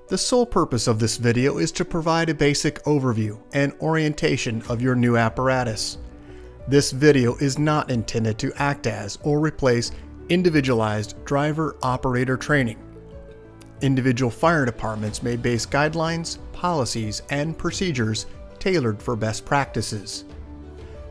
The sole purpose of this video is to provide a basic overview and orientation of your new apparatus. This video is not intended to act as or replace individualized driver-operator training. Individual fire departments may base guidelines, policies, and procedures tailored for best practices.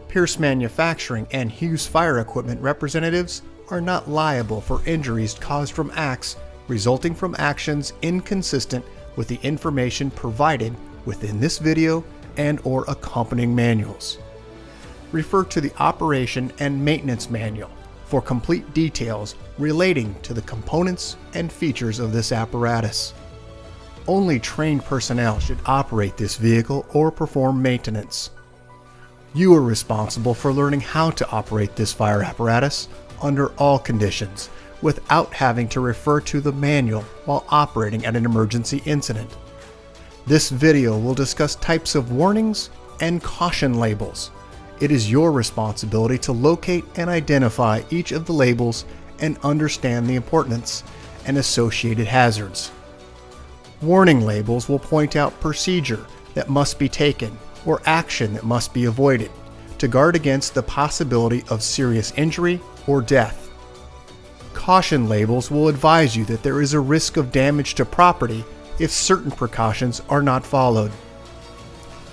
Pierce Manufacturing and Hughes Fire Equipment representatives are not liable for injuries caused from acts resulting from actions inconsistent with the information provided within this video and/or accompanying manuals. Refer to the Operation and Maintenance Manual for complete details relating to the components and features of this apparatus. Only trained personnel should operate this vehicle or perform maintenance. You are responsible for learning how to operate this fire apparatus under all conditions without having to refer to the manual while operating at an emergency incident. This video will discuss types of warnings and caution labels. It is your responsibility to locate and identify each of the labels and understand the importance and associated hazards. Warning labels will point out procedure that must be taken or action that must be avoided to guard against the possibility of serious injury or death. Caution labels will advise you that there is a risk of damage to property if certain precautions are not followed.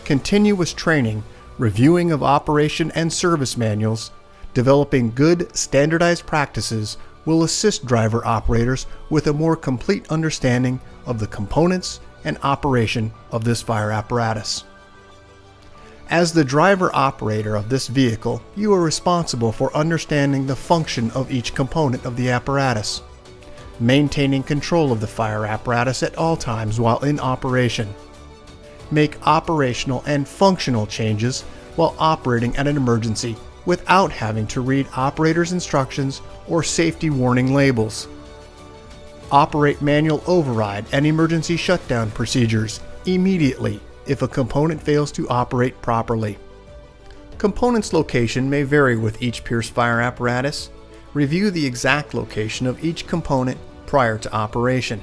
Continuous training, reviewing of operation and service manuals, developing good standardized practices will assist driver operators with a more complete understanding of the components and operation of this fire apparatus. As the driver operator of this vehicle, you are responsible for understanding the function of each component of the apparatus, maintaining control of the fire apparatus at all times while in operation, make operational and functional changes while operating at an emergency without having to read operator's instructions or safety warning labels, operate manual override and emergency shutdown procedures immediately if a component fails to operate properly. Components location may vary with each Pierce fire apparatus. Review the exact location of each component prior to operation.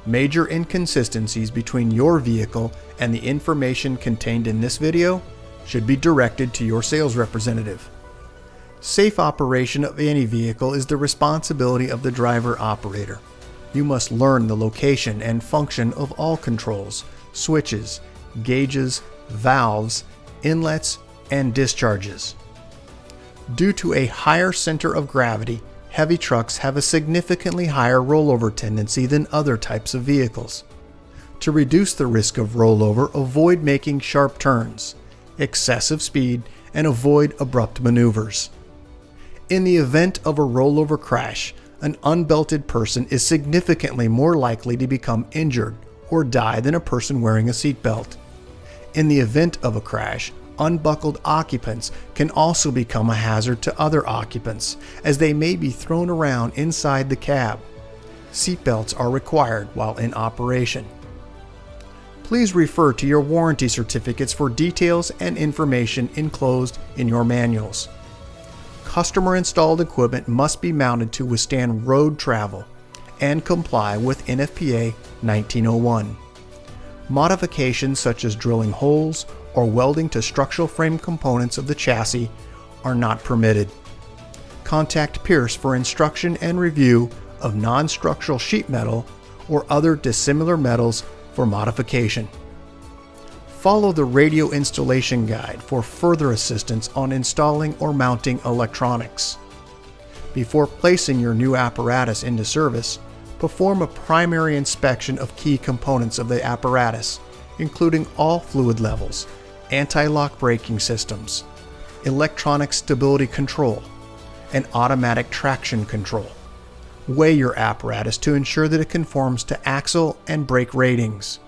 Major inconsistencies between your vehicle and the information contained in this video should be directed to your sales representative. Safe operation of any vehicle is the responsibility of the driver operator. You must learn the location and function of all controls, switches, gauges, valves, inlets, and discharges. Due to a higher center of gravity, heavy trucks have a significantly higher rollover tendency than other types of vehicles. To reduce the risk of rollover, avoid making sharp turns, excessive speed, and avoid abrupt maneuvers. In the event of a rollover crash, an unbelted person is significantly more likely to become injured or die than a person wearing a seatbelt. In the event of a crash, unbuckled occupants can also become a hazard to other occupants as they may be thrown around inside the cab. Seatbelts are required while in operation. Please refer to your warranty certificates for details and information enclosed in your manuals. Customer-installed equipment must be mounted to withstand road travel and comply with NFPA 1901. Modifications such as drilling holes or welding to structural frame components of the chassis are not permitted. Contact Pierce for instruction and review of non-structural sheet metal or other dissimilar metals for modification. Follow the radio installation guide for further assistance on installing or mounting electronics. Before placing your new apparatus into service, perform a primary inspection of key components of the apparatus, including all fluid levels, anti-lock braking systems, electronic stability control, and automatic traction control. Weigh your apparatus to ensure that it conforms to axle and brake ratings.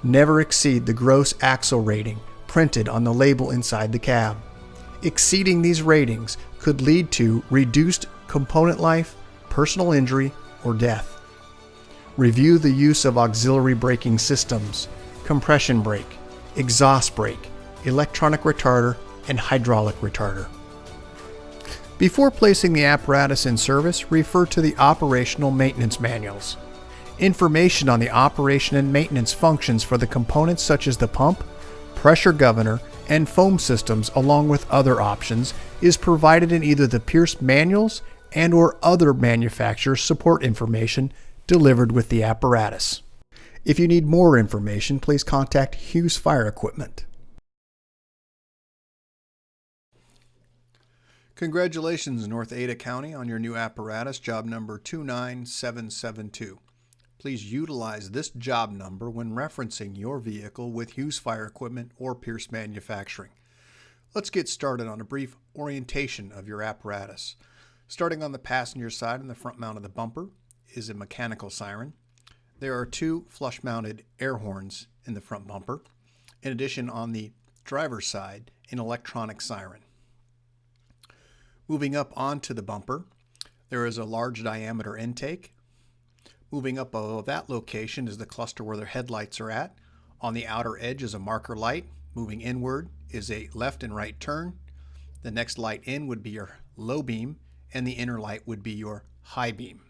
Never exceed the gross axle rating printed on the label inside the cab. Exceeding these ratings could lead to reduced component life, personal injury, or death. Review the use of auxiliary braking systems, compression brake, exhaust brake, electronic retarder, and hydraulic retarder. Before placing the apparatus in service, refer to the operational maintenance manuals. Information on the operation and maintenance functions for the components such as the pump, pressure governor, and foam systems, along with other options, is provided in either the Pierce manuals and/or other manufacturer support information delivered with the apparatus. If you need more information, please contact Hughes Fire Equipment. Congratulations, North Ada County, on your new apparatus, job number 29772. Please utilize this job number when referencing your vehicle with Hughes Fire Equipment or Pierce Manufacturing. Let's get started on a brief orientation of your apparatus. Starting on the passenger side in the front mount of the bumper is a mechanical siren. There are two flush-mounted air horns in the front bumper. In addition, on the driver's side, an electronic siren. Moving up onto the bumper, there is a large diameter intake. Moving up above that location is the cluster where their headlights are at. On the outer edge is a marker light. Moving inward is a left and right turn. The next light in would be your low beam, and the inner light would be your high beam.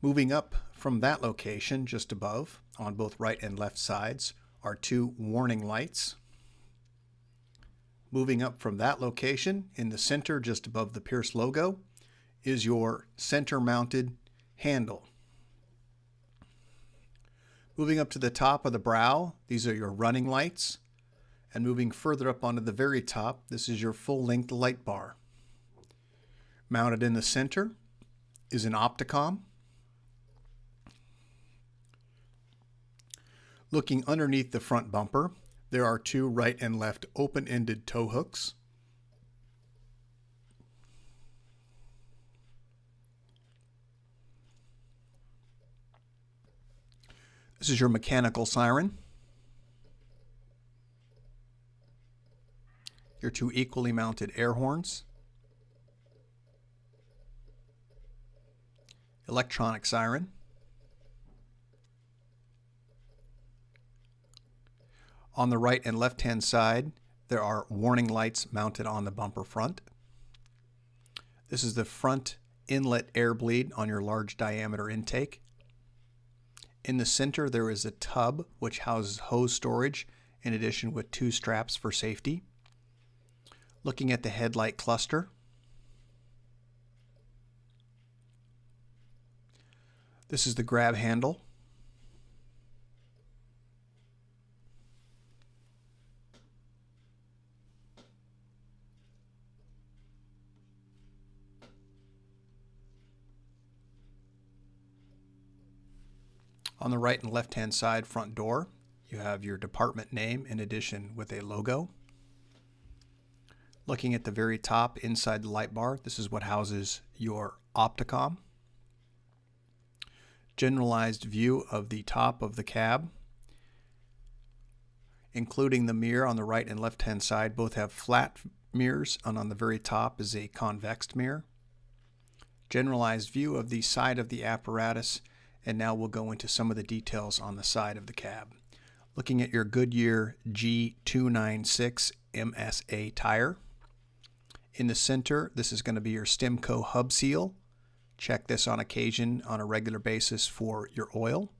Moving up from that location, just above, on both right and left sides, are two warning lights. Moving up from that location, in the center, just above the Pierce logo, is your center-mounted handle. Moving up to the top of the brow, these are your running lights. And moving further up onto the very top, this is your full-length light bar. Mounted in the center is an Opticom. Looking underneath the front bumper, there are two right and left open-ended tow hooks. This is your mechanical siren. Your two equally mounted air horns. Electronic siren. On the right and left-hand side, there are warning lights mounted on the bumper front. This is the front inlet air bleed on your large diameter intake. In the center, there is a tub which houses hose storage, in addition with two straps for safety. Looking at the headlight cluster, this is the grab handle. On the right and left-hand side front door, you have your department name in addition with a logo. Looking at the very top inside the light bar, this is what houses your Opticom. Generalized view of the top of the cab, including the mirror on the right and left-hand side. Both have flat mirrors, and on the very top is a convex mirror. Generalized view of the side of the apparatus. And now we'll go into some of the details on the side of the cab. Looking at your Goodyear G296 MSA tire. In the center, this is going to be your Stemco hub seal. Check this on occasion on a regular basis for your oil.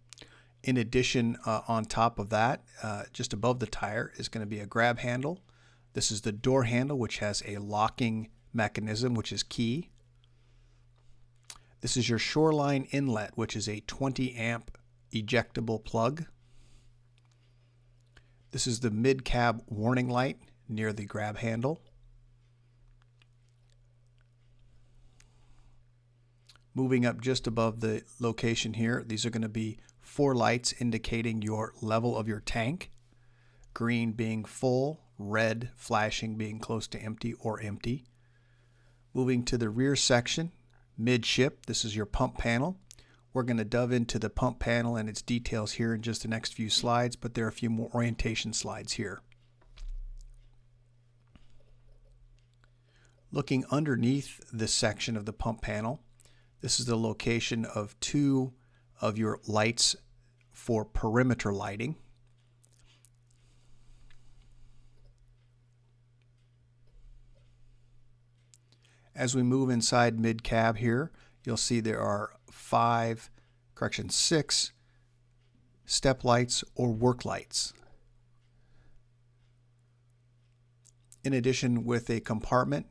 In addition, on top of that, just above the tire is going to be a grab handle. This is the door handle, which has a locking mechanism, which is key. This is your Shoreline inlet, which is a 20 amp ejectable plug. This is the mid-cab warning light near the grab handle. Moving up just above the location here, these are going to be four lights indicating your level of your tank. Green being full, red flashing being close to empty or empty. Moving to the rear section, midship, this is your pump panel. We're going to delve into the pump panel and its details here in just the next few slides, but there are a few more orientation slides here. Looking underneath this section of the pump panel, this is the location of two of your lights for perimeter lighting. As we move inside mid-cab here, you'll see there are 6 step lights or work lights. In addition, with a compartment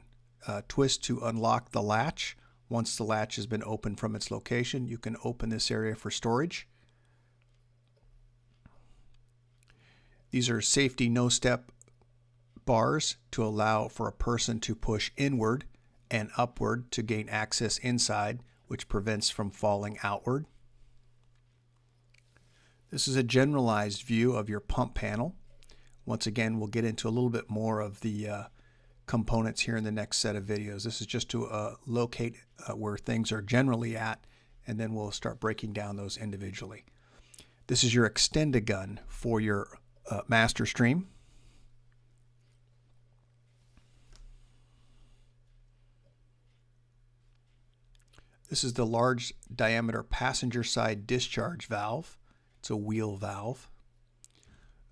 twist to unlock the latch. Once the latch has been opened from its location, you can open this area for storage. These are safety no-step bars to allow for a person to push inward and upward to gain access inside, which prevents from falling outward. This is a generalized view of your pump panel. Once again, we'll get into a little bit more of the components here in the next set of videos. This is just to locate where things are generally at, and then we'll start breaking down those individually. This is your Extend-A-Gun for your master stream. This is the large diameter passenger side discharge valve. It's a wheel valve.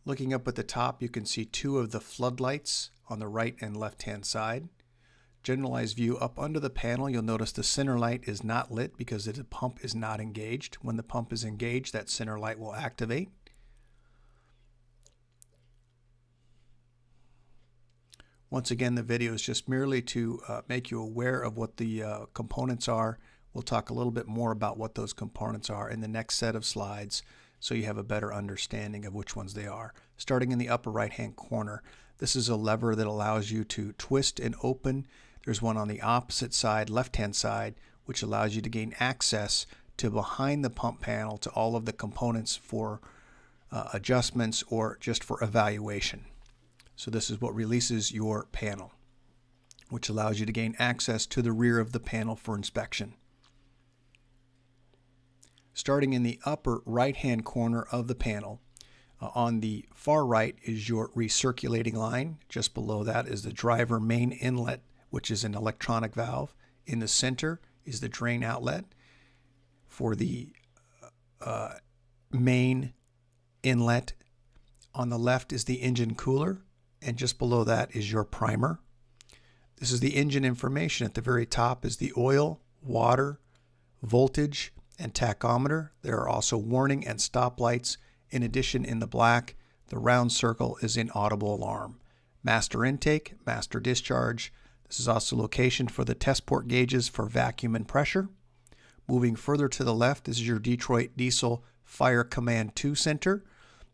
Looking up at the top, you can see two of the floodlights on the right and left hand side. Generalized view up under the panel, you'll notice the center light is not lit because the pump is not engaged. When the pump is engaged, that center light will activate. Once again, the video is just merely to make you aware of what the components are. We'll talk a little bit more about what those components are in the next set of slides, so you have a better understanding of which ones they are. Starting in the upper right hand corner, this is a lever that allows you to twist and open. There's one on the opposite side, left hand side, which allows you to gain access to behind the pump panel to all of the components for adjustments or just for evaluation. So this is what releases your panel, which allows you to gain access to the rear of the panel for inspection. Starting in the upper right-hand corner of the panel, on the far right is your recirculating line. Just below that is the driver main inlet, which is an electronic valve. In the center is the drain outlet for the main inlet. On the left is the engine cooler, and just below that is your primer. This is the engine information. At the very top is the oil, water, voltage, and tachometer. There are also warning and stop lights. In addition, in the black, the round circle is an audible alarm. Master intake, master discharge. This is also location for the test port gauges for vacuum and pressure. Moving further to the left, this is your Detroit Diesel Fire Command 2 Center.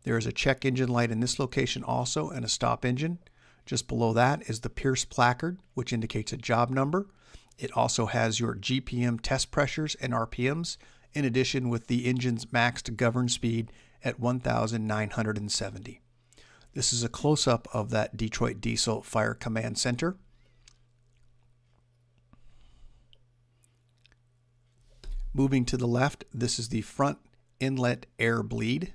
There is a check engine light in this location also, and a stop engine. Just below that is the Pierce placard, which indicates a job number. It also has your GPM test pressures and RPMs, in addition with the engine's maxed governed speed at 1,970. This is a close-up of that Detroit Diesel Fire Command Center. Moving to the left, this is the front inlet air bleed.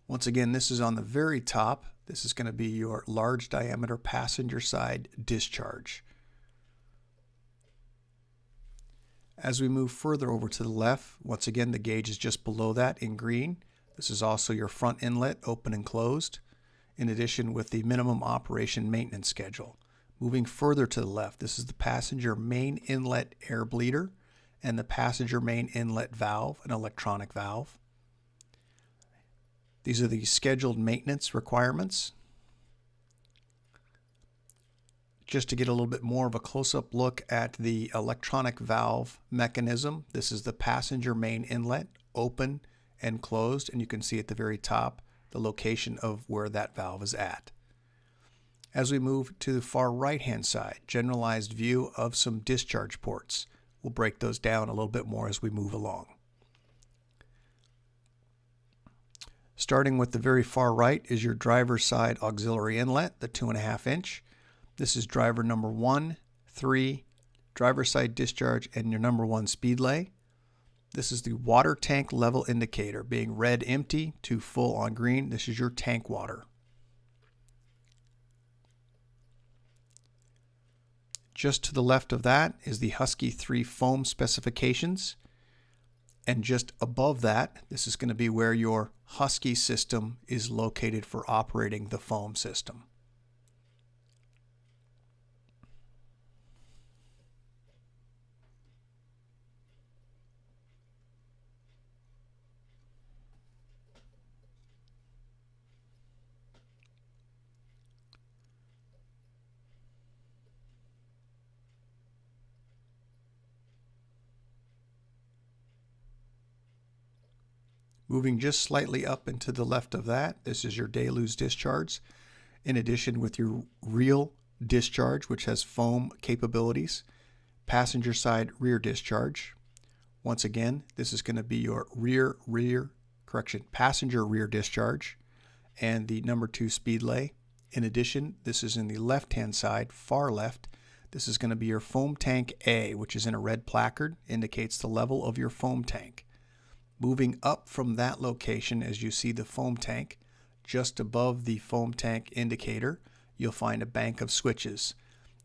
Once again, this is on the very top. This is going to be your large diameter passenger side discharge. As we move further over to the left, once again, the gauge is just below that in green. This is also your front inlet, open and closed, in addition with the minimum operation maintenance schedule. Moving further to the left, this is the passenger main inlet air bleeder and the passenger main inlet valve, an electronic valve. These are the scheduled maintenance requirements. Just to get a little bit more of a close-up look at the electronic valve mechanism, this is the passenger main inlet, open and closed, and you can see at the very top the location of where that valve is at. As we move to the far right-hand side, generalized view of some discharge ports. We'll break those down a little bit more as we move along. Starting with the very far right is your driver's side auxiliary inlet, the 2.5 inch. This is driver number 1, 3, driver's side discharge, and your number 1 speed lay. This is the water tank level indicator, being red empty to full on green. This is your tank water. Just to the left of that is the Husky 3 foam specifications. And just above that, this is going to be where your Husky system is located for operating the foam system. Moving just slightly up and to the left of that, this is your deluge discharge. In addition, with your real discharge, which has foam capabilities, passenger side rear discharge. Once again, this is going to be your passenger rear discharge and the number 2 speedlay. In addition, this is in the left-hand side, far left. This is going to be your foam tank A, which is in a red placard, indicates the level of your foam tank. Moving up from that location, as you see the foam tank, just above the foam tank indicator, you'll find a bank of switches.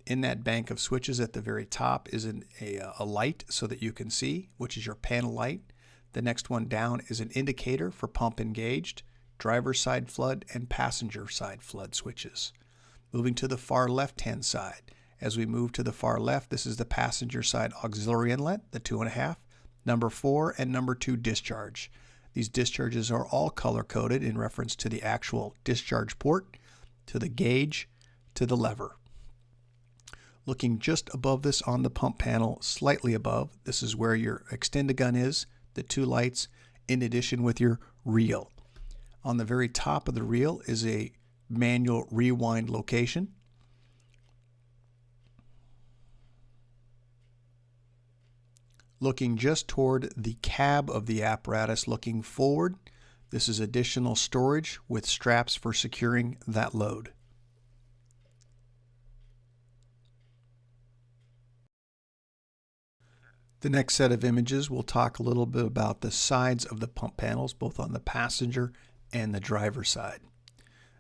In that bank of switches at the very top is a light so that you can see, which is your panel light. The next one down is an indicator for pump engaged, driver's side flood, and passenger side flood switches. Moving to the far left-hand side. As we move to the far left, this is the passenger side auxiliary inlet, the 2.5, number 4, and number 2 discharge. These discharges are all color-coded in reference to the actual discharge port, to the gauge, to the lever. Looking just above this on the pump panel, slightly above, this is where your extend-a-gun is, the 2 lights, in addition with your reel. On the very top of the reel is a manual rewind location. Looking just toward the cab of the apparatus, looking forward, this is additional storage with straps for securing that load. The next set of images, we'll talk a little bit about the sides of the pump panels, both on the passenger and the driver side.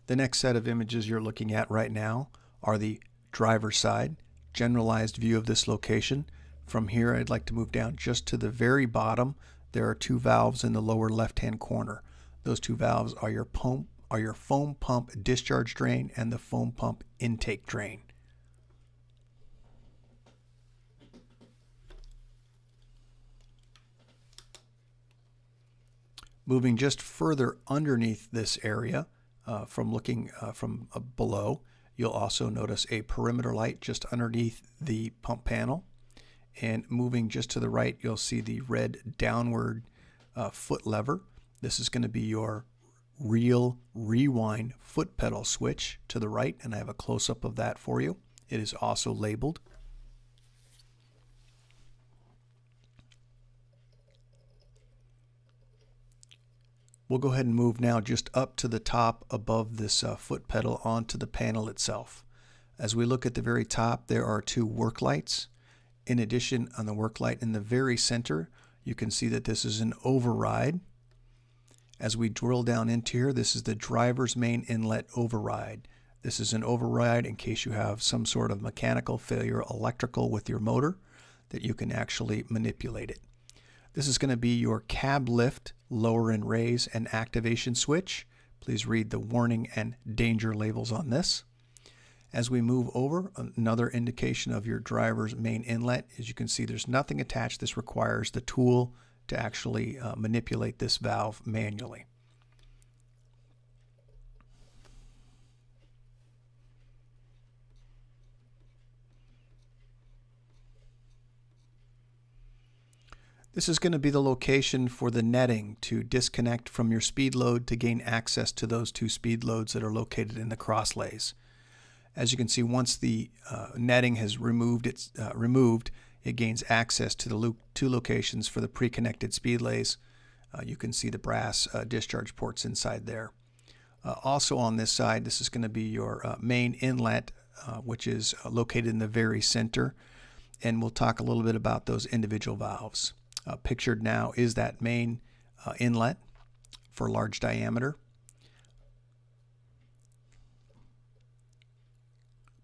The next set of images you're looking at right now are the driver side, generalized view of this location. From here, I'd like to move down just to the very bottom. There are 2 valves in the lower left-hand corner. Those 2 valves are your foam pump discharge drain and the foam pump intake drain. Moving just further underneath this area, from looking from below, you'll also notice a perimeter light just underneath the pump panel. And moving just to the right, you'll see the red downward foot lever. This is going to be your real rewind foot pedal switch to the right, and I have a close-up of that for you. It is also labeled. We'll go ahead and move now just up to the top above this foot pedal onto the panel itself. As we look at the very top, there are 2 work lights. In addition, on the work light in the very center, you can see that this is an override. As we drill down into here, this is the driver's main inlet override. This is an override in case you have some sort of mechanical failure, electrical with your motor, that you can actually manipulate it. This is going to be your cab lift, lower and raise, and activation switch. Please read the warning and danger labels on this. As we move over, another indication of your driver's main inlet. As you can see, there's nothing attached. This requires the tool to actually manipulate this valve manually. This is going to be the location for the netting to disconnect from your speed load to gain access to those 2 speed loads that are located in the crosslays. As you can see, once the netting has removed, it gains access to the 2 locations for the pre-connected speedlays. You can see the brass discharge ports inside there. Also on this side, this is going to be your main inlet, which is located in the very center. And we'll talk a little bit about those individual valves. Pictured now is that main inlet for large diameter.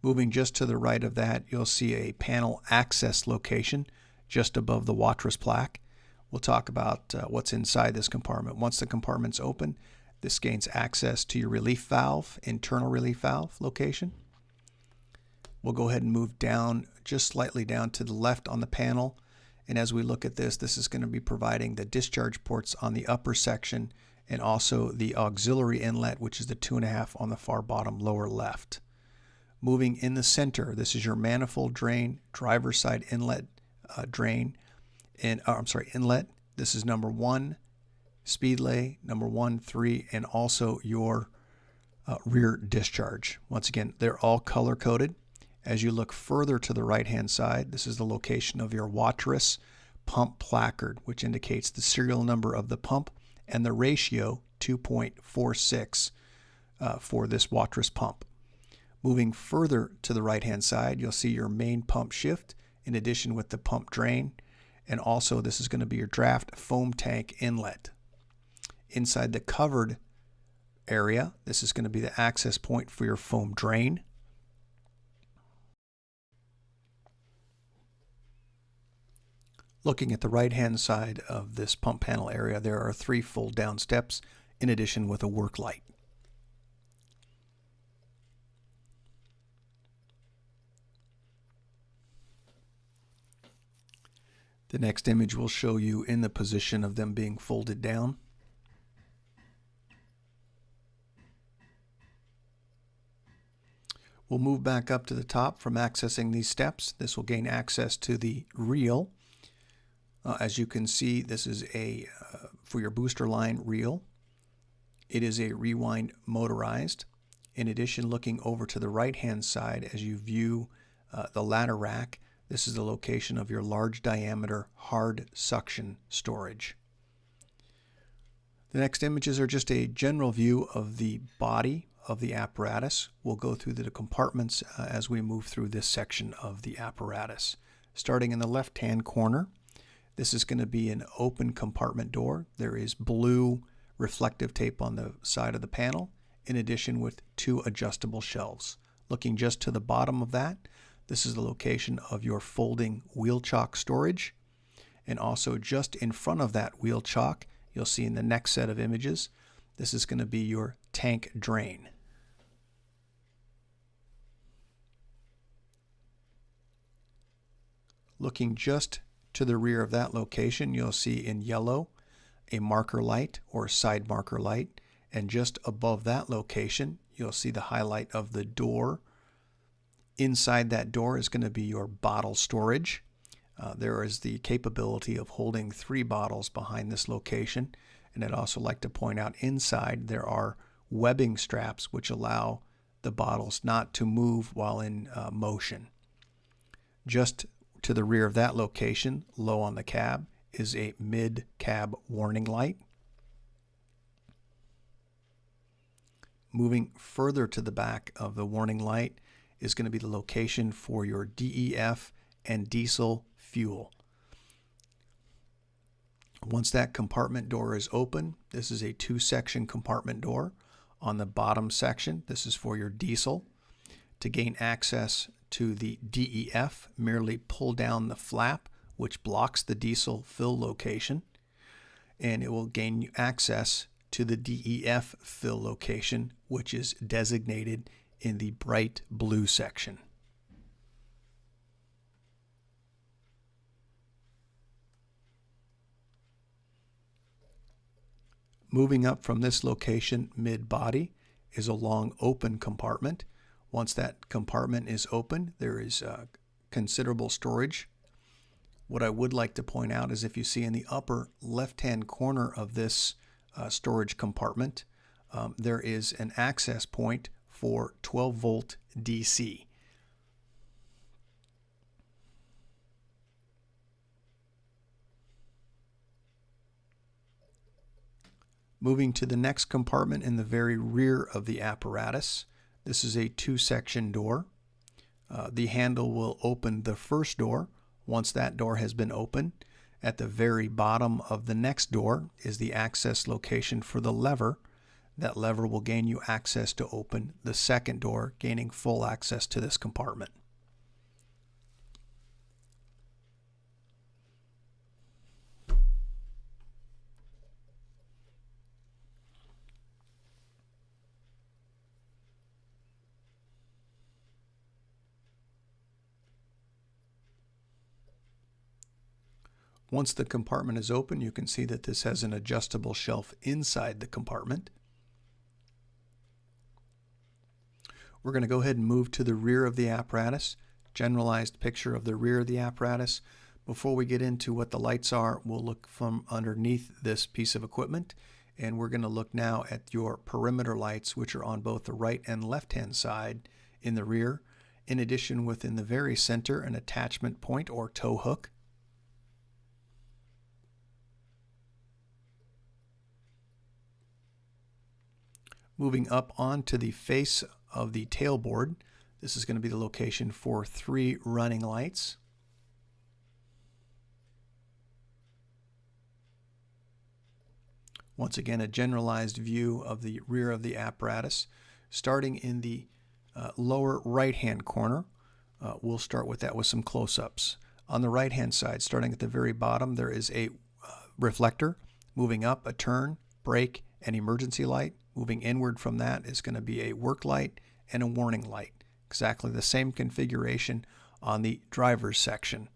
Moving just to the right of that, you'll see a panel access location just above the Watrous plaque. We'll talk about what's inside this compartment. Once the compartment's open, this gains access to your relief valve, internal relief valve location. We'll go ahead and move down, just slightly down to the left on the panel. And as we look at this, this is going to be providing the discharge ports on the upper section and also the auxiliary inlet, which is the 2.5 on the far bottom lower left. Moving in the center, this is your manifold drain, driver's side inlet drain, and inlet. This is number 1, speedlay, number 1, 3, and also your rear discharge. Once again, they're all color-coded. As you look further to the right-hand side, this is the location of your Watrous pump placard, which indicates the serial number of the pump and the ratio 2.46 for this Watrous pump. Moving further to the right-hand side, you'll see your main pump shift in addition with the pump drain, and also this is going to be your draft foam tank inlet. Inside the covered area, this is going to be the access point for your foam drain. Looking at the right-hand side of this pump panel area, there are 3 fold-down steps in addition with a work light. The next image will show you in the position of them being folded down. We'll move back up to the top from accessing these steps. This will gain access to the reel. As you can see, this is a for your booster line reel. It is a rewind motorized. In addition, looking over to the right-hand side as you view the ladder rack, this is the location of your large diameter hard suction storage. The next images are just a general view of the body of the apparatus. We'll go through the compartments as we move through this section of the apparatus. Starting in the left-hand corner, this is going to be an open compartment door. There is blue reflective tape on the side of the panel, in addition with 2 adjustable shelves. Looking just to the bottom of that, this is the location of your folding wheel chock storage. And also just in front of that wheel chock, you'll see in the next set of images, this is going to be your tank drain. Looking just to the rear of that location, you'll see in yellow a marker light or side marker light, and just above that location you'll see the highlight of the door. Inside that door is going to be your bottle storage. There is the capability of holding 3 bottles behind this location, and I'd also like to point out inside there are webbing straps which allow the bottles not to move while in motion. Just to the rear of that location, low on the cab, is a mid-cab warning light. Moving further to the back of the warning light is going to be the location for your DEF and diesel fuel. Once that compartment door is open, this is a 2-section compartment door. On the bottom section, this is for your diesel. To gain access to the DEF, merely pull down the flap which blocks the diesel fill location, and it will gain you access to the DEF fill location, which is designated in the bright blue section. Moving up from this location mid-body is a long open compartment. Once that compartment is open, there is considerable storage. What I would like to point out is if you see in the upper left-hand corner of this storage compartment, there is an access point for 12-volt DC. Moving to the next compartment in the very rear of the apparatus, this is a 2-section door. The handle will open the first door. Once that door has been opened, at the very bottom of the next door is the access location for the lever. That lever will gain you access to open the second door, gaining full access to this compartment. Once the compartment is open, you can see that this has an adjustable shelf inside the compartment. We're going to go ahead and move to the rear of the apparatus. Generalized picture of the rear of the apparatus. Before we get into what the lights are, we'll look from underneath this piece of equipment, and we're going to look now at your perimeter lights, which are on both the right and left hand side in the rear. In addition, within the very center, an attachment point or tow hook. Moving up onto the face of the tailboard, this is going to be the location for 3 running lights. Once again, a generalized view of the rear of the apparatus. Starting in the lower right-hand corner, we'll start with that with some close-ups. On the right-hand side, starting at the very bottom, there is a reflector. Moving up, a turn, brake, and emergency light. Moving inward from that is going to be a work light and a warning light. Exactly the same configuration on the driver's section.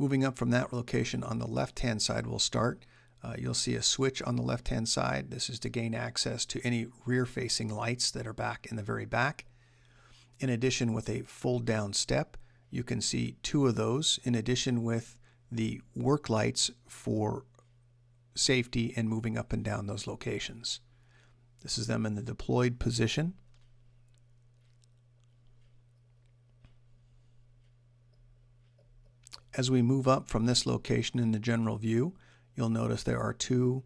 Moving up from that location, on the left-hand side we'll start. You'll see a switch on the left-hand side. This is to gain access to any rear-facing lights that are back in the very back. In addition, with a fold-down step, you can see 2 of those, in addition with the work lights for safety and moving up and down those locations. This is them in the deployed position. As we move up from this location in the general view, you'll notice there are 2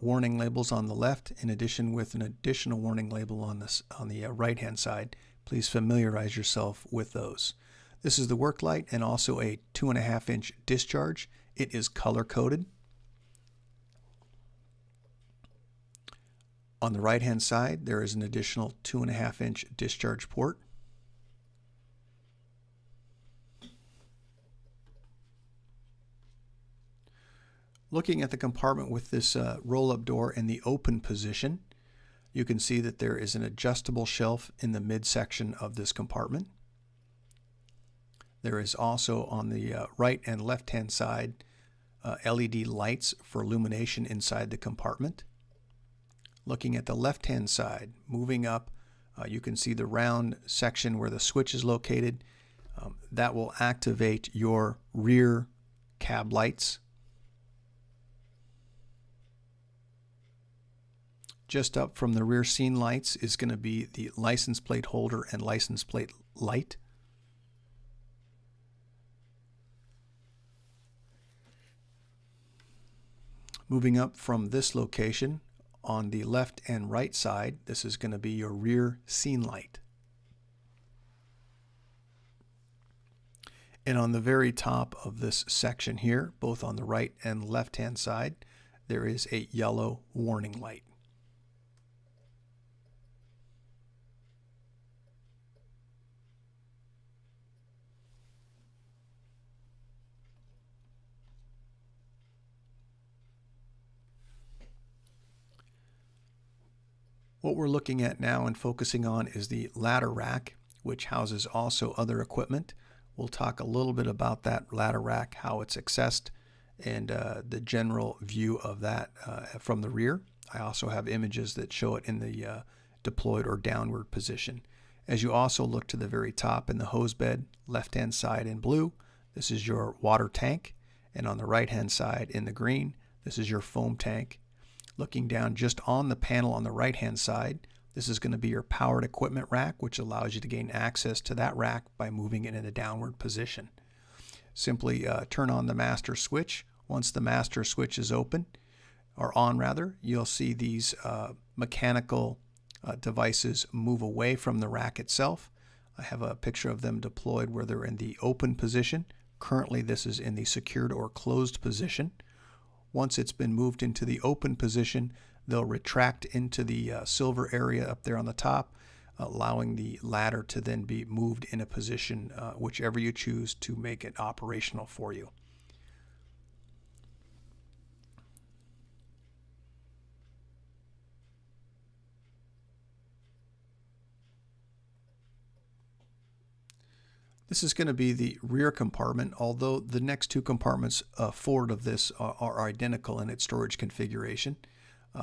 warning labels on the left, in addition with an additional warning label on the right-hand side. Please familiarize yourself with those. This is the work light and also a 2.5-inch discharge. It is color-coded. On the right-hand side, there is an additional 2.5-inch discharge port. Looking at the compartment with this roll-up door in the open position, you can see that there is an adjustable shelf in the midsection of this compartment. There is also on the right and left-hand side LED lights for illumination inside the compartment. Looking at the left-hand side, moving up, you can see the round section where the switch is located. That will activate your rear cab lights. Just up from the rear scene lights is going to be the license plate holder and license plate light. Moving up from this location, on the left and right side, this is going to be your rear scene light. And on the very top of this section here, both on the right and left hand side, there is a yellow warning light. What we're looking at now and focusing on is the ladder rack, which houses also other equipment. We'll talk a little bit about that ladder rack, how it's accessed, and the general view of that from the rear. I also have images that show it in the deployed or downward position. As you also look to the very top in the hose bed, left-hand side in blue, this is your water tank, and on the right-hand side in the green, this is your foam tank. Looking down just on the panel on the right-hand side, this is going to be your powered equipment rack, which allows you to gain access to that rack by moving it in a downward position. Simply turn on the master switch. Once the master switch is open, or on rather, you'll see these mechanical devices move away from the rack itself. I have a picture of them deployed where they're in the open position. Currently, this is in the secured or closed position. Once it's been moved into the open position, they'll retract into the silver area up there on the top, allowing the ladder to then be moved in a position whichever you choose to make it operational for you. This is going to be the rear compartment, although the next 2 compartments forward of this are identical in its storage configuration.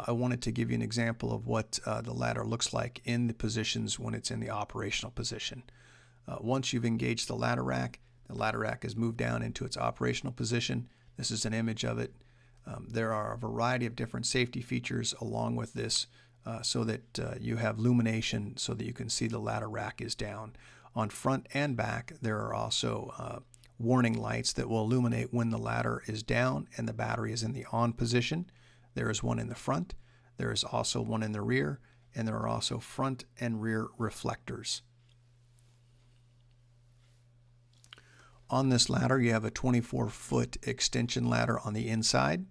I wanted to give you an example of what the ladder looks like in the positions when it's in the operational position. Once you've engaged the ladder rack is moved down into its operational position. This is an image of it. There are a variety of different safety features along with this so that you have illumination so that you can see the ladder rack is down. On front and back, there are also warning lights that will illuminate when the ladder is down and the battery is in the on position. There is one in the front, there is also one in the rear, and there are also front and rear reflectors. On this ladder, you have a 24-foot extension ladder on the inside.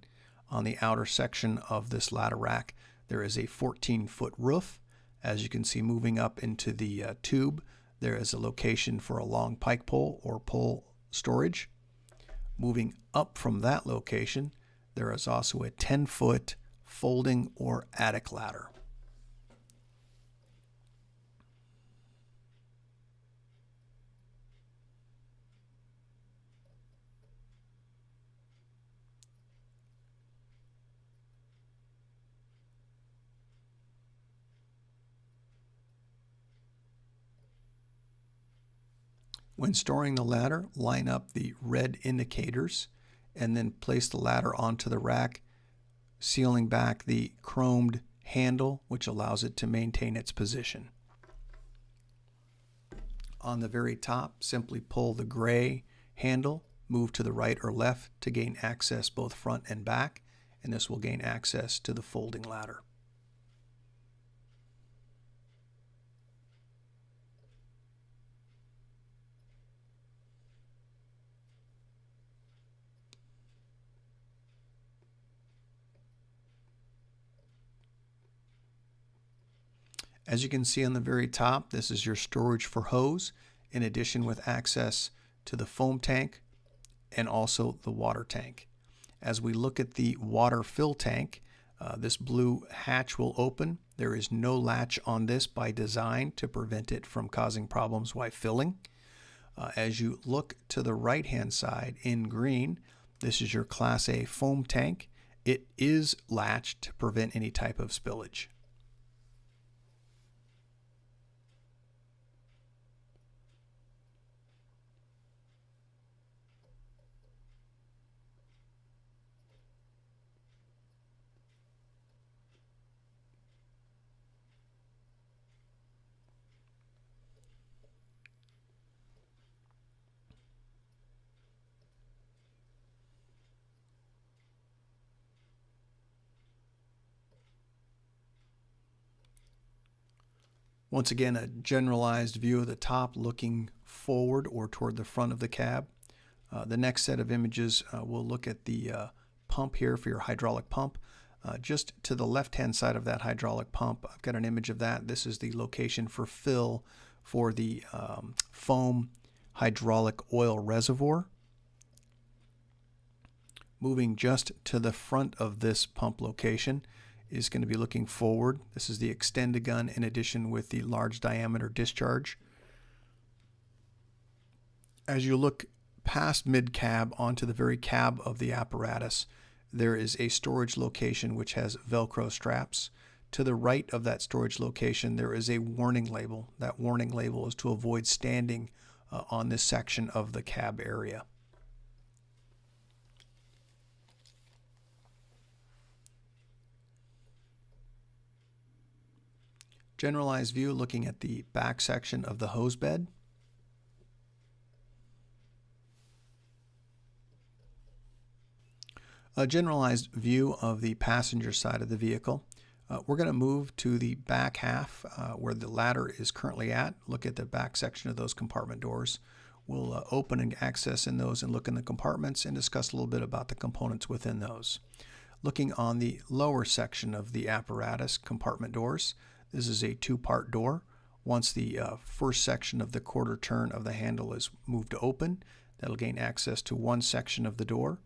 On the outer section of this ladder rack, there is a 14-foot roof. As you can see, moving up into the tube, there is a location for a long pike pole or pole storage. Moving up from that location, there is also a 10-foot folding or attic ladder. When storing the ladder, line up the red indicators and then place the ladder onto the rack, sealing back the chromed handle, which allows it to maintain its position. On the very top, simply pull the gray handle, move to the right or left to gain access both front and back, and this will gain access to the folding ladder. As you can see on the very top, this is your storage for hose, in addition with access to the foam tank and also the water tank. As we look at the water fill tank, this blue hatch will open. There is no latch on this by design to prevent it from causing problems while filling. As you look to the right-hand side in green, this is your Class A foam tank. It is latched to prevent any type of spillage. Once again, a generalized view of the top looking forward or toward the front of the cab. The next set of images, we'll look at the pump here for your hydraulic pump. Just to the left-hand side of that hydraulic pump, I've got an image of that. This is the location for fill for the foam hydraulic oil reservoir. Moving just to the front of this pump location is going to be looking forward. This is the extend-a-gun in addition with the large diameter discharge. As you look past mid-cab onto the very cab of the apparatus, there is a storage location which has Velcro straps. To the right of that storage location, there is a warning label. That warning label is to avoid standing on this section of the cab area. Generalized view looking at the back section of the hose bed. A generalized view of the passenger side of the vehicle. We're going to move to the back half where the ladder is currently at. Look at the back section of those compartment doors. We'll open and access in those and look in the compartments and discuss a little bit about the components within those. Looking on the lower section of the apparatus compartment doors, this is a two-part door. Once the first section of the quarter turn of the handle is moved to open, that'll gain access to one section of the door.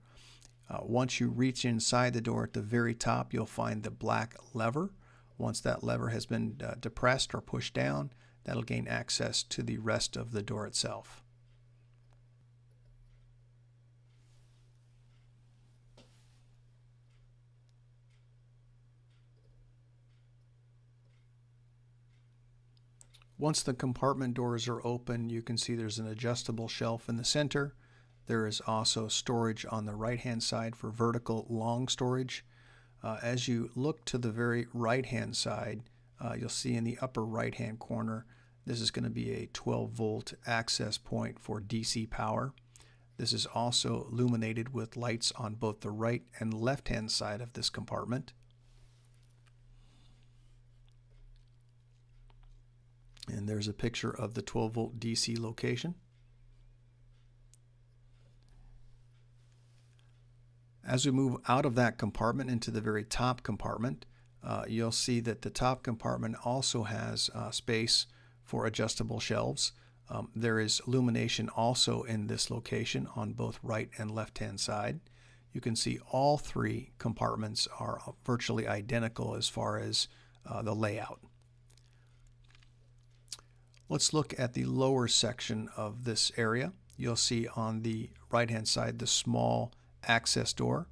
Once you reach inside the door at the very top, you'll find the black lever. Once that lever has been depressed or pushed down, that'll gain access to the rest of the door itself. Once the compartment doors are open, you can see there's an adjustable shelf in the center. There is also storage on the right-hand side for vertical long storage. As you look to the very right-hand side, you'll see in the upper right-hand corner, this is going to be a 12-volt access point for DC power. This is also illuminated with lights on both the right and left-hand side of this compartment. And there's a picture of the 12-volt DC location. As we move out of that compartment into the very top compartment, you'll see that the top compartment also has space for adjustable shelves. There is illumination also in this location on both right and left-hand side. You can see all three compartments are virtually identical as far as the layout. Let's look at the lower section of this area. You'll see on the right-hand side the small access door.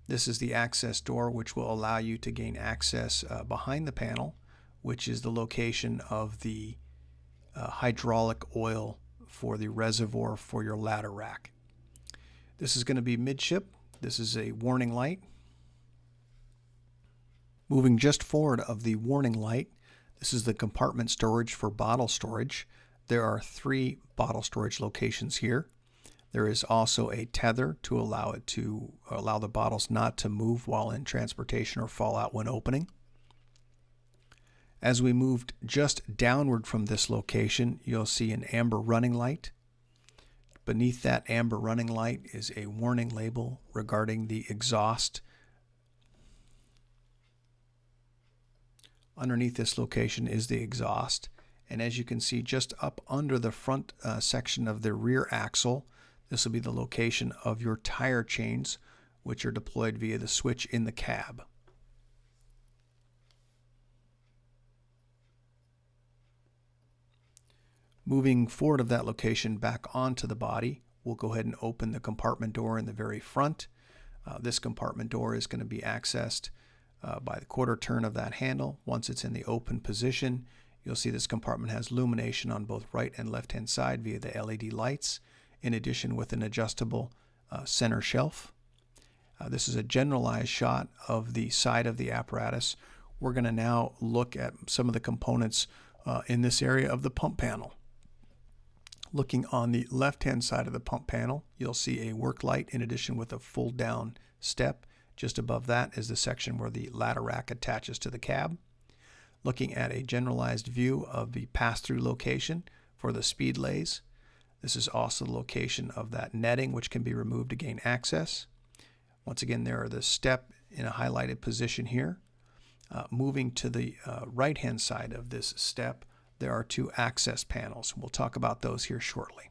This is the access door which will allow you to gain access behind the panel, which is the location of the hydraulic oil for the reservoir for your ladder rack. This is going to be midship. This is a warning light. Moving just forward of the warning light, this is the compartment storage for bottle storage. There are 3 bottle storage locations here. There is also a tether to allow the bottles not to move while in transportation or fall out when opening. As we moved just downward from this location, you'll see an amber running light. Beneath that amber running light is a warning label regarding the exhaust. Underneath this location is the exhaust, and as you can see just up under the front section of the rear axle, this will be the location of your tire chains, which are deployed via the switch in the cab. Moving forward of that location back onto the body, we'll go ahead and open the compartment door in the very front. This compartment door is going to be accessed by the quarter turn of that handle. Once it's in the open position, you'll see this compartment has illumination on both right and left hand side via the LED lights, in addition with an adjustable center shelf. This is a generalized shot of the side of the apparatus. We're going to now look at some of the components in this area of the pump panel. Looking on the left-hand side of the pump panel, you'll see a work light in addition with a full down step. Just above that is the section where the ladder rack attaches to the cab. Looking at a generalized view of the pass-through location for the speed lays. This is also the location of that netting which can be removed to gain access. Once again, there are the step in a highlighted position here. Moving to the right-hand side of this step, there are 2 access panels. We'll talk about those here shortly.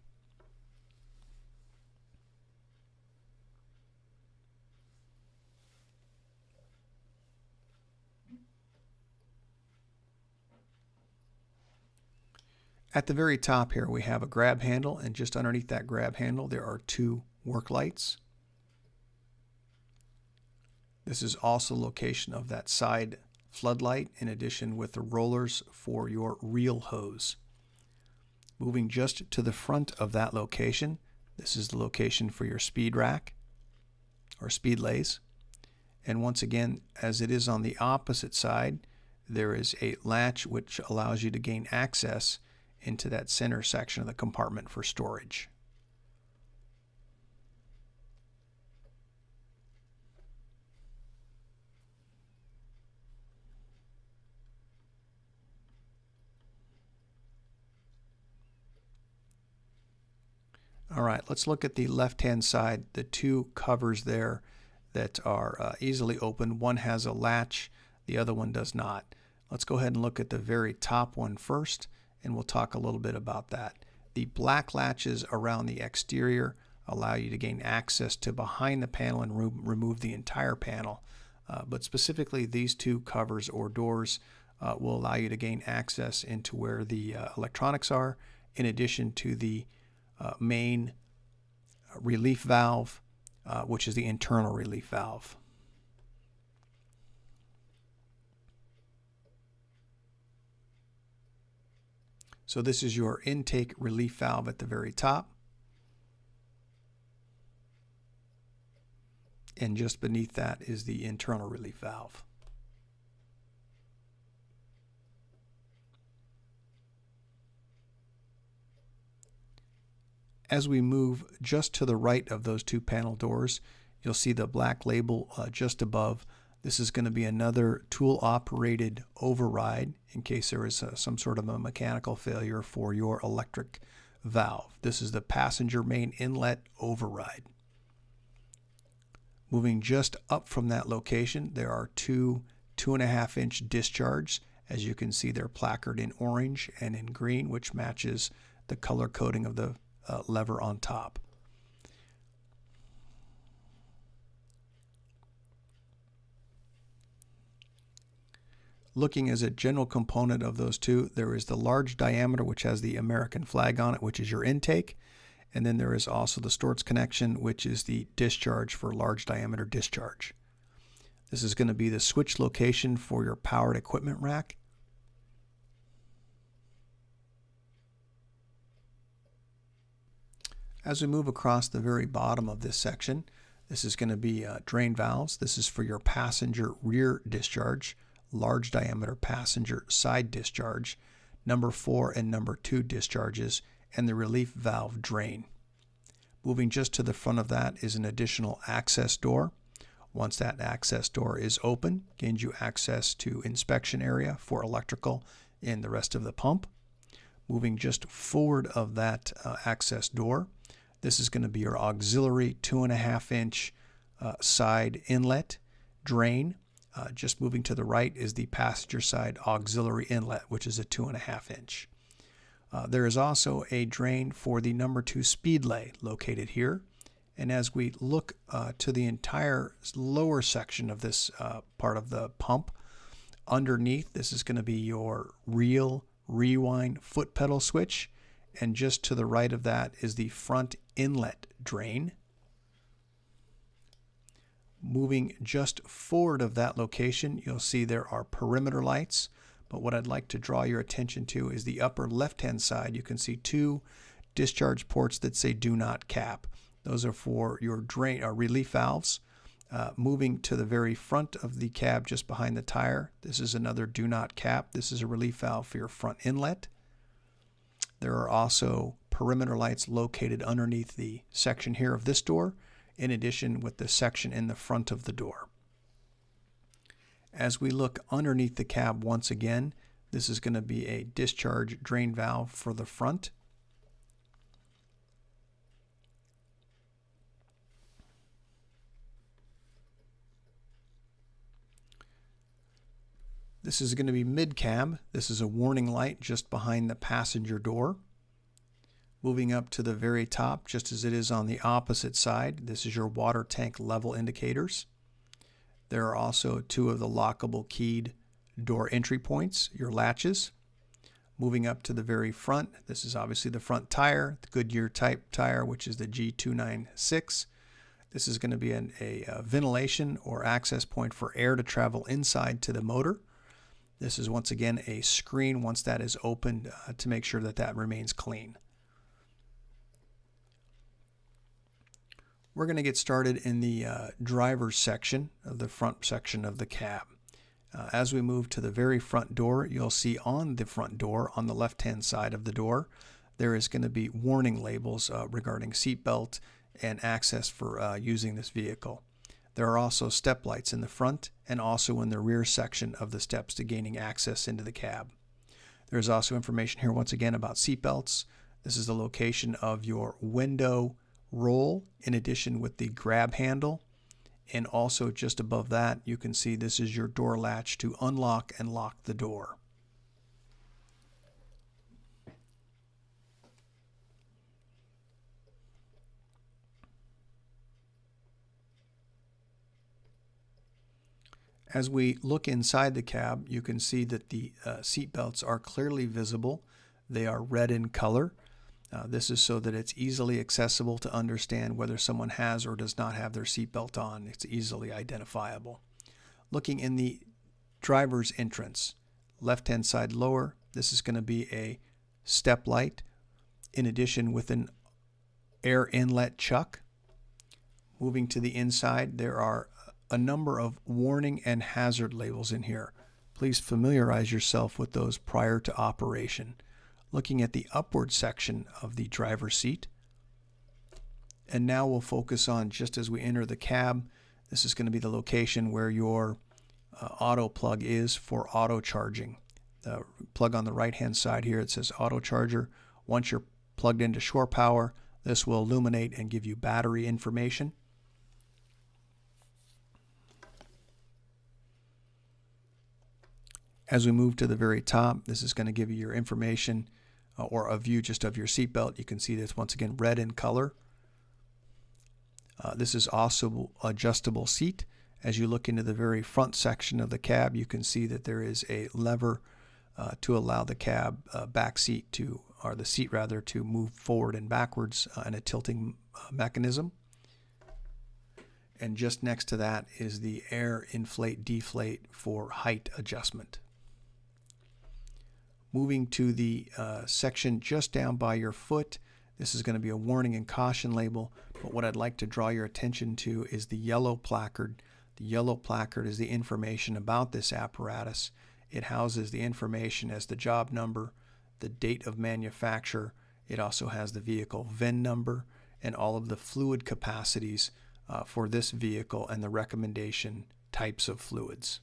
At the very top here, we have a grab handle, and just underneath that grab handle, there are 2 work lights. This is also the location of that side floodlight, in addition with the rollers for your reel hose. Moving just to the front of that location, this is the location for your speed rack or speed lays. And once again, as it is on the opposite side, there is a latch which allows you to gain access into that center section of the compartment for storage. All right, let's look at the left-hand side, the 2 covers there that are easily open. One has a latch, the other one does not. Let's go ahead and look at the very top one first, and we'll talk a little bit about that. The black latches around the exterior allow you to gain access to behind the panel and remove the entire panel. But specifically, these 2 covers or doors will allow you to gain access into where the electronics are, in addition to the main relief valve, which is the internal relief valve. So this is your intake relief valve at the very top. And just beneath that is the internal relief valve. As we move just to the right of those two panel doors, you'll see the black label just above. This is going to be another tool-operated override in case there is some sort of a mechanical failure for your electric valve. This is the passenger main inlet override. Moving just up from that location, there are two 2.5-inch discharges. As you can see, they're placarded in orange and in green, which matches the color coding of the lever on top. Looking as a general component of those two, there is the large diameter, which has the American flag on it, which is your intake. And then there is also the Storz connection, which is the discharge for large diameter discharge. This is going to be the switch location for your powered equipment rack. As we move across the very bottom of this section, this is going to be drain valves. This is for your passenger rear discharge, large diameter passenger side discharge, number 4 and number 2 discharges, and the relief valve drain. Moving just to the front of that is an additional access door. Once that access door is open, gains you access to inspection area for electrical and the rest of the pump. Moving just forward of that access door, this is going to be your auxiliary 2.5-inch side inlet drain. Just moving to the right is the passenger side auxiliary inlet, which is a 2.5-inch. There is also a drain for the number 2 speedlay located here. And as we look to the entire lower section of this part of the pump, underneath, this is going to be your reel rewind foot pedal switch. And just to the right of that is the front inlet drain. Moving just forward of that location, you'll see there are perimeter lights. But what I'd like to draw your attention to is the upper left-hand side. You can see 2 discharge ports that say do not cap. Those are for your drain or relief valves. Moving to the very front of the cab just behind the tire, this is another do not cap. This is a relief valve for your front inlet. There are also perimeter lights located underneath the section here of this door, in addition with the section in the front of the door. As we look underneath the cab once again, this is going to be a discharge drain valve for the front. This is going to be mid-cab. This is a warning light just behind the passenger door. Moving up to the very top, just as it is on the opposite side, this is your water tank level indicators. There are also 2 of the lockable keyed door entry points, your latches. Moving up to the very front, this is obviously the front tire, the Goodyear type tire, which is the G296. This is going to be a ventilation or access point for air to travel inside to the motor. This is once again a screen once that is opened to make sure that that remains clean. We're going to get started in the driver's section of the front section of the cab. As we move to the very front door, you'll see on the front door, on the left-hand side of the door, there is going to be warning labels regarding seatbelt and access for using this vehicle. There are also step lights in the front and also in the rear section of the steps to gaining access into the cab. There's also information here once again about seatbelts. This is the location of your window roll in addition with the grab handle. And also just above that, you can see this is your door latch to unlock and lock the door. As we look inside the cab, you can see that the seat belts are clearly visible. They are red in color. This is so that it's easily accessible to understand whether someone has or does not have their seatbelt on. It's easily identifiable. Looking in the driver's entrance, left-hand side lower, this is going to be a step light, in addition with an air inlet chuck. Moving to the inside, there are a number of warning and hazard labels in here. Please familiarize yourself with those prior to operation. Looking at the upward section of the driver's seat. And now we'll focus on, just as we enter the cab, this is going to be the location where your auto plug is for auto charging. The plug on the right hand side here, it says auto charger. Once you're plugged into shore power, this will illuminate and give you battery information. As we move to the very top, this is going to give you your information or a view just of your seatbelt. You can see this once again red in color. This is also adjustable seat. As you look into the very front section of the cab, you can see that there is a lever to allow the cab back seat to, or the seat rather, to move forward and backwards and a tilting mechanism. And just next to that is the air inflate deflate for height adjustment. Moving to the section just down by your foot, this is going to be a warning and caution label, but what I'd like to draw your attention to is the yellow placard. The yellow placard is the information about this apparatus. It houses the information as the job number, the date of manufacture. It also has the vehicle VIN number and all of the fluid capacities for this vehicle and the recommendation types of fluids.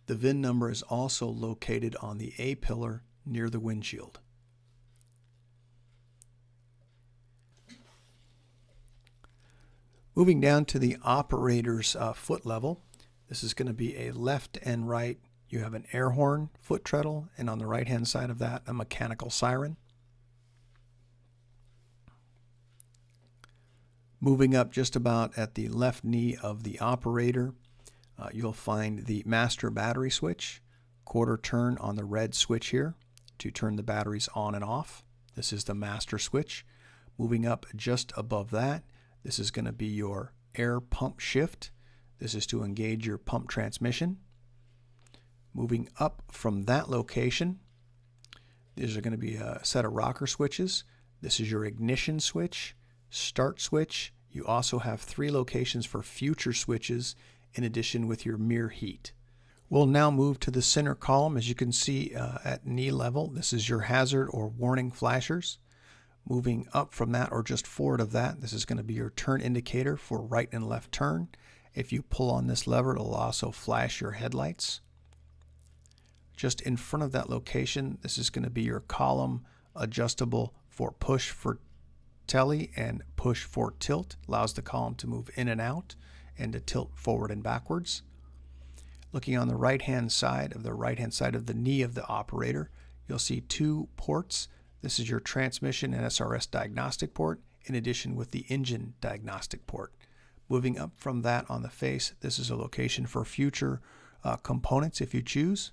The VIN number is also located on the A-pillar near the windshield. Moving down to the operator's foot level, this is going to be a left and right. You have an air horn foot treadle, and on the right-hand side of that, a mechanical siren. Moving up just about at the left knee of the operator, you'll find the master battery switch, quarter turn on the red switch here to turn the batteries on and off. This is the master switch. Moving up just above that, this is going to be your air pump shift. This is to engage your pump transmission. Moving up from that location, these are going to be a set of rocker switches. This is your ignition switch, start switch. You also have 3 locations for future switches in addition with your mirror heat. We'll now move to the center column. As you can see at knee level, this is your hazard or warning flashers. Moving up from that or just forward of that, this is going to be your turn indicator for right and left turn. If you pull on this lever, it'll also flash your headlights. Just in front of that location, this is going to be your column adjustable for push for tele and push for tilt. Allows the column to move in and out and to tilt forward and backwards. Looking on the right-hand side of the knee of the operator, you'll see 2 ports. This is your transmission and SRS diagnostic port, in addition with the engine diagnostic port. Moving up from that on the face, this is a location for future components if you choose.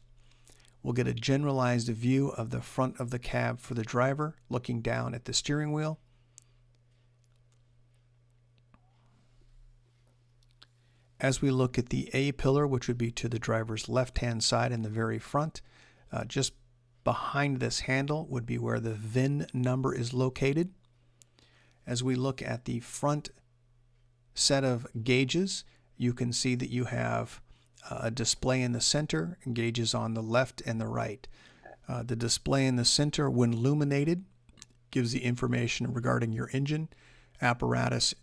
We'll get a generalized view of the front of the cab for the driver, looking down at the steering wheel. As we look at the A-pillar, which would be to the driver's left-hand side in the very front, just behind this handle would be where the VIN number is located. As we look at the front set of gauges, you can see that you have a display in the center and gauges on the left and the right. The display in the center, when illuminated, gives the information regarding your engine, apparatus,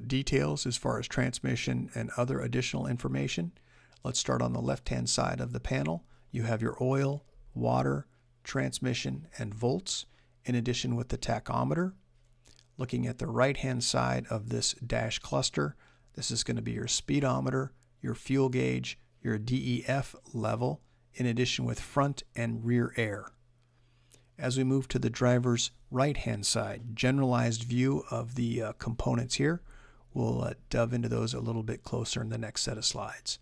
details as far as transmission and other additional information. Let's start on the left-hand side of the panel. You have your oil, water, transmission, and volts, in addition with the tachometer. Looking at the right-hand side of this dash cluster, this is going to be your speedometer, your fuel gauge, your DEF level, in addition with front and rear air. As we move to the driver's right-hand side, generalized view of the components here. We'll delve into those a little bit closer in the next set of slides.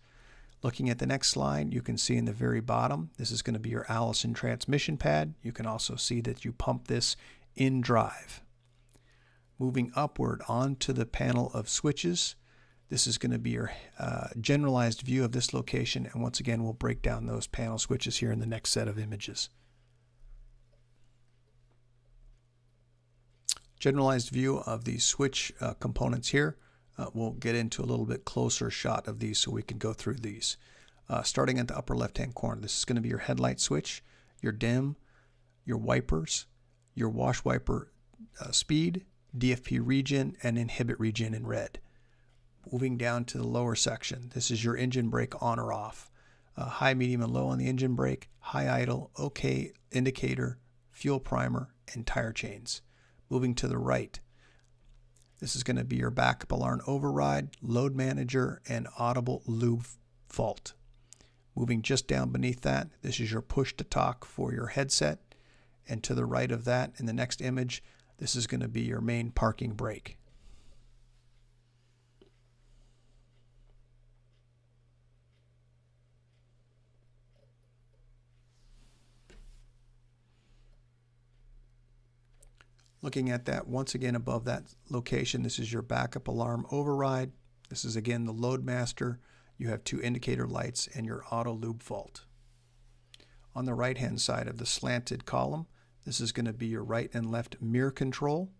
Looking at the next slide, you can see in the very bottom, this is going to be your Allison transmission pad. You can also see that you pump this in drive. Moving upward onto the panel of switches, This is going to be your generalized view of this location, and once again we'll break down those panel switches here in the next set of images. Generalized view of these switch components here. We'll get into a little bit closer shot of these so we can go through these. Starting at the upper left hand corner, this is going to be your headlight switch, your dim, your wipers, your wash wiper speed, DFP region, and inhibit region in red. Moving down to the lower section, this is your engine brake on or off. High, medium, and low on the engine brake, high idle, OK indicator, fuel primer, and tire chains. Moving to the right, this is going to be your backup alarm override, load manager, and audible lube fault. Moving just down beneath that, this is your push to talk for your headset. And to the right of that, in the next image, this is going to be your main parking brake. Looking at that, once again above that location, this is your backup alarm override. This is again the load master. You have two indicator lights and your auto lube fault. On the right hand side of the slanted column, this is going to be your right and left mirror control.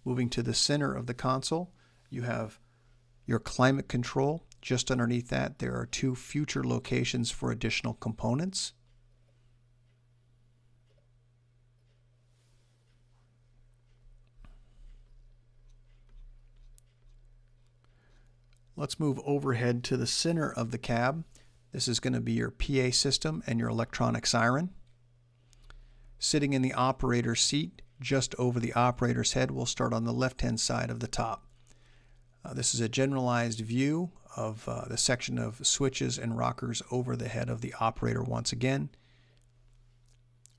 Moving to the center of the console, you have your climate control. Just underneath that, there are two future locations for additional components. Let's move overhead to the center of the cab. This is going to be your PA system and your electronic siren. Sitting in the operator's seat, just over the operator's head, we'll start on the left-hand side of the top. This is a generalized view of the section of switches and rockers over the head of the operator once again.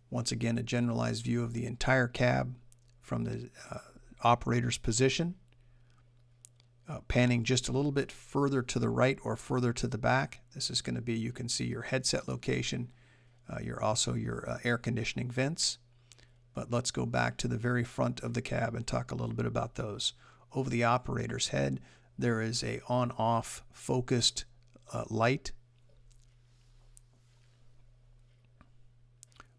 Once again, a generalized view of the entire cab from the operator's position. Panning just a little bit further to the right or further to the back, this is going to be, you can see your headset location, also your air conditioning vents. But let's go back to the very front of the cab and talk a little bit about those. Over the operator's head, there is a on-off focused light.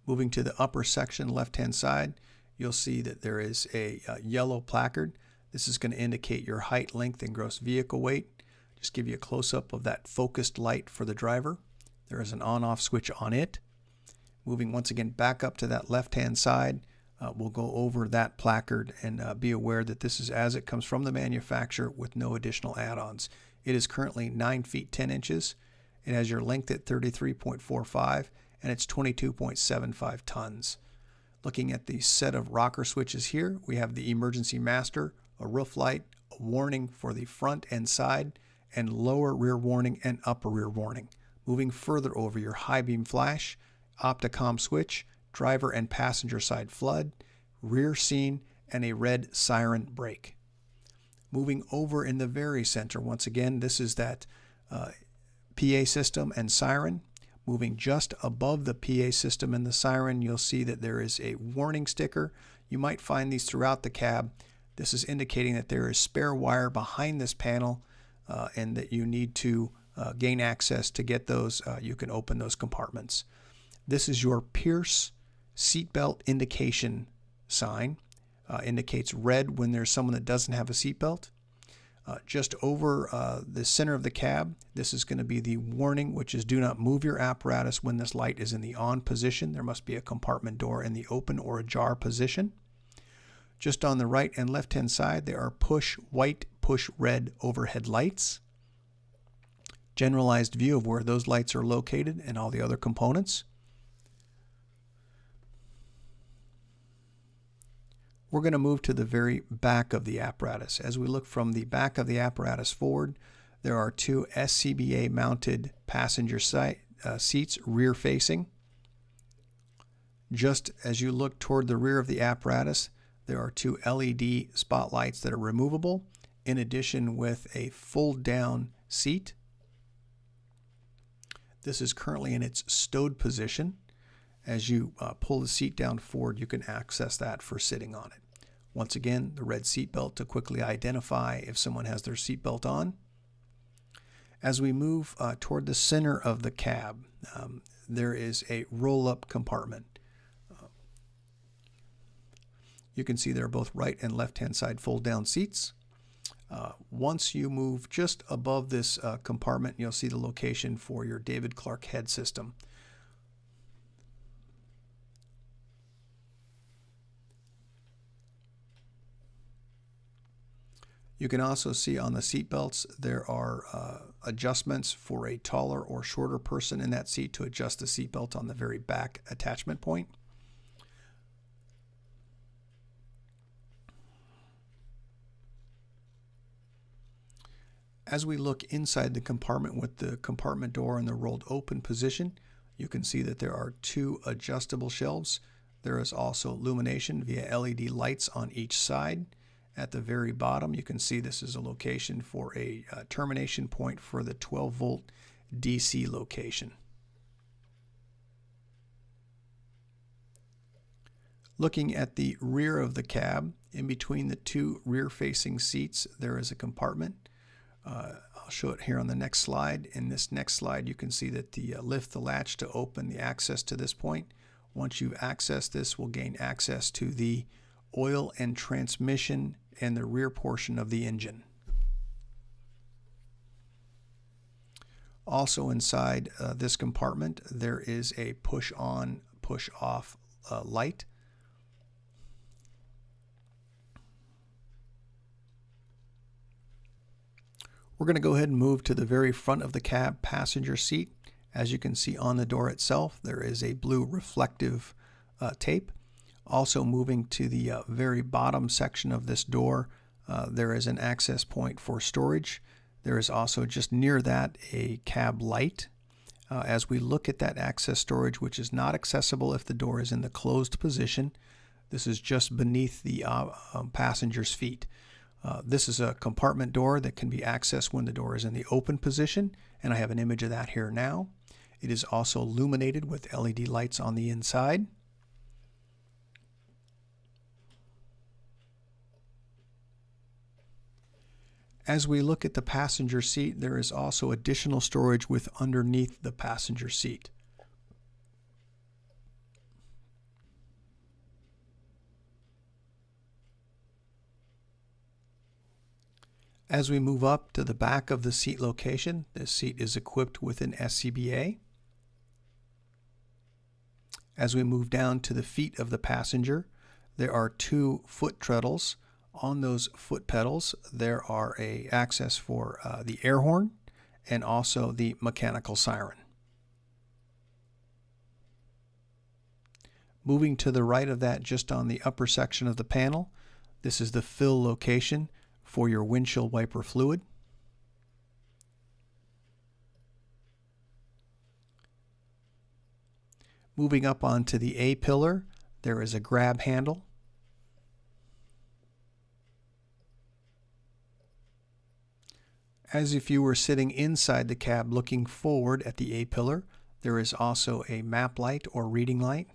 Moving to the upper section, left-hand side, you'll see that there is a yellow placard. This is going to indicate your height, length, and gross vehicle weight. Just give you a close-up of that focused light for the driver. There is an on-off switch on it. Moving once again back up to that left-hand side, we'll go over that placard and be aware that this is as it comes from the manufacturer with no additional add-ons. It is currently 9 feet 10 inches. It has your length at 33.45 and it's 22.75 tons. Looking at the set of rocker switches here, we have the emergency master, a roof light, a warning for the front and side, and lower rear warning and upper rear warning. Moving further over, your high beam flash, Opticom switch, driver and passenger side flood, rear scene, and a red siren brake. Moving over in the very center, once again, this is that PA system and siren. Moving just above the PA system and the siren, you'll see that there is a warning sticker. You might find these throughout the cab. This is indicating that there is spare wire behind this panel and that you need to gain access to get those. You can open those compartments. This is your Pierce seatbelt indication sign. Indicates red when there's someone that doesn't have a seatbelt. Just over the center of the cab, this is going to be the warning, which is do not move your apparatus when this light is in the on position. There must be a compartment door in the open or ajar position. Just on the right and left hand side, there are push white, push red overhead lights. Generalized view of where those lights are located and all the other components. We're going to move to the very back of the apparatus. As we look from the back of the apparatus forward, there are two SCBA mounted passenger seats rear facing. Just as you look toward the rear of the apparatus, there are two LED spotlights that are removable, in addition with a fold down seat. This is currently in its stowed position. As you pull the seat down forward, you can access that for sitting on it. Once again, the red seatbelt to quickly identify if someone has their seatbelt on. As we move toward the center of the cab, there is a roll-up compartment. You can see there are both right and left-hand side fold-down seats. Once you move just above this compartment, you'll see the location for your David Clark head system. You can also see on the seat belts there are adjustments for a taller or shorter person in that seat to adjust the seat belt on the very back attachment point. As we look inside the compartment with the compartment door in the rolled open position, you can see that there are two adjustable shelves. There is also illumination via LED lights on each side. At the very bottom, you can see this is a location for a termination point for the 12-volt DC location. Looking at the rear of the cab, in between the two rear-facing seats, there is a compartment. I'll show it here on the next slide. In this next slide, you can see that lift the latch to open the access to this point. Once you've accessed this, we'll gain access to the oil and transmission and the rear portion of the engine. Also inside this compartment, there is a push-on, push-off light. We're going to go ahead and move to the very front of the cab passenger seat. As you can see on the door itself, there is a blue reflective tape. Also moving to the very bottom section of this door, there is an access point for storage. There is also just near that a cab light. As we look at that access storage, which is not accessible if the door is in the closed position, this is just beneath the passenger's feet. This is a compartment door that can be accessed when the door is in the open position, and I have an image of that here now. It is also illuminated with LED lights on the inside. As we look at the passenger seat, there is also additional storage with underneath the passenger seat. As we move up to the back of the seat location, this seat is equipped with an SCBA. As we move down to the feet of the passenger, there are two foot treadles. On those foot pedals, there are access for the air horn and also the mechanical siren. Moving to the right of that, just on the upper section of the panel, this is the fill location for your windshield wiper fluid. Moving up onto the A-pillar, there is a grab handle. As if you were sitting inside the cab looking forward at the A-pillar, there is also a map light or reading light.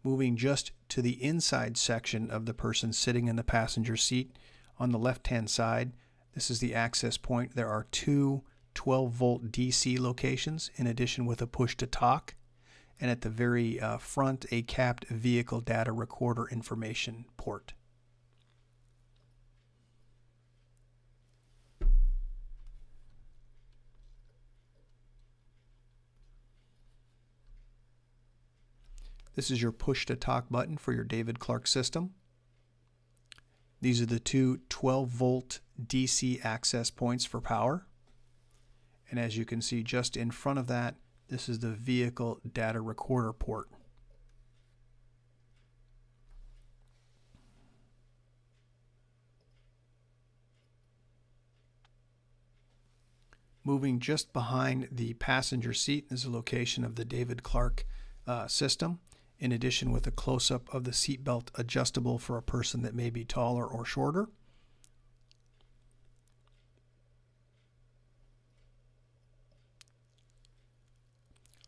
Moving just to the inside section of the person sitting in the passenger seat, on the left-hand side, this is the access point. There are two 12-volt DC locations in addition with a push-to-talk. And at the very front, a capped vehicle data recorder information port. This is your push-to-talk button for your David Clark system. These are the two 12-volt DC access points for power. And as you can see just in front of that, this is the vehicle data recorder port. Moving just behind the passenger seat is the location of the David Clark system, in addition with a close-up of the seatbelt adjustable for a person that may be taller or shorter.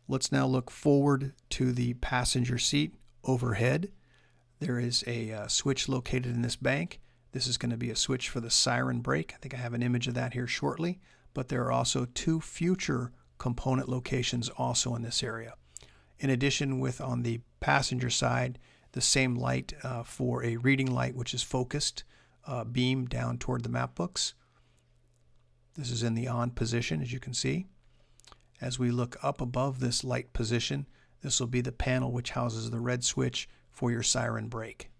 Let's now look forward to the passenger seat overhead. There is a switch located in this bank. This is going to be a switch for the siren brake. I think I have an image of that here shortly, but there are also 2 future component locations also in this area. In addition, with on the passenger side, the same light for a reading light, which is focused beam down toward the map books. This is in the on position, as you can see. As we look up above this light position, this will be the panel which houses the red switch for your siren brake.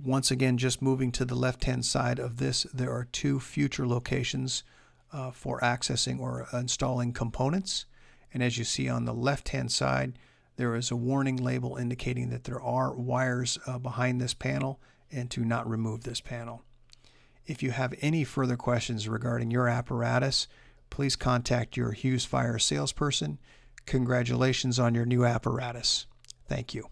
Once again, just moving to the left-hand side of this, there are 2 future locations for accessing or installing components. And as you see on the left-hand side, there is a warning label indicating that there are wires behind this panel and to not remove this panel. If you have any further questions regarding your apparatus, please contact your Hughes Fire salesperson. Congratulations on your new apparatus. Thank you.